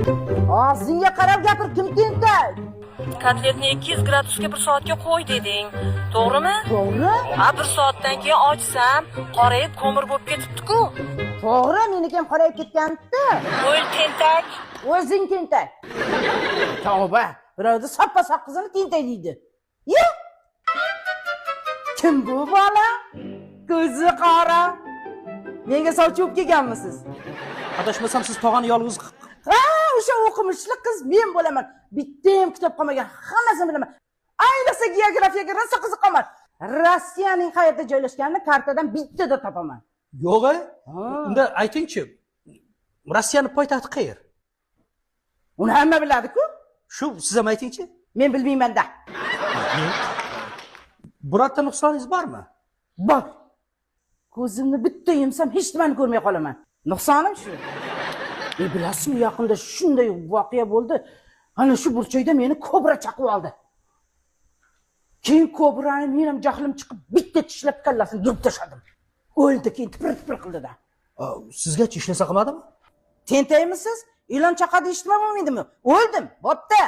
Og'zingga qarab gapir, kim tentak? Kotletni 200 gradusga 1 soatga qo'y deding. To'g'rimi? To'g'ri? Ha, 1 soatdan keyin ochsam, qorayib ko'mir bo'lib ketibdi-ku. To'g'ri, meniki ham qorayib ketgan-da. O'l tentak. O'zing tentak. Tavba, birovni soppa-sop qizini tentak deydi. Ye? Kim bu bola? Ko'zi qora. Menga sovchi bo'lib kelganmisiz? Adashmasam siz tog'ani yolg'iz Ha, o'sha o'qimishli qiz men bo'laman. Bitta ham kitob qolmagan, hammasini bilaman. Ayniqsa geografiyaga rosa qiziqaman. Rossiyaning qayerda joylashganini kartadan bittada topaman. yo'q. Unda aytingchi, Rossiyaning poytaxti qayer? Uni hamma biladi-ku. Shu siz ham aytingchi. Men bilmayman-da. Birorta nuqsoningiz bormi? Bor. Ko'zimni bitta yumsam hech nimani ko'rmay qolaman. Nuqsonim shu. Bilasizmi, yaqinda shunday voqea bo'ldi. Ana shu burchakda meni kobra chaqib oldi. Keyin kobrani men ham jahlim chiqib bitta tishlab kallasini yurib tashladim. O'ldi, keyin tipir qildi-da. Sizga ishlasa qilmadimi? Tentayimisiz? Ilon chaqadi eshitmaydimi? O'ldim. Bo'pti.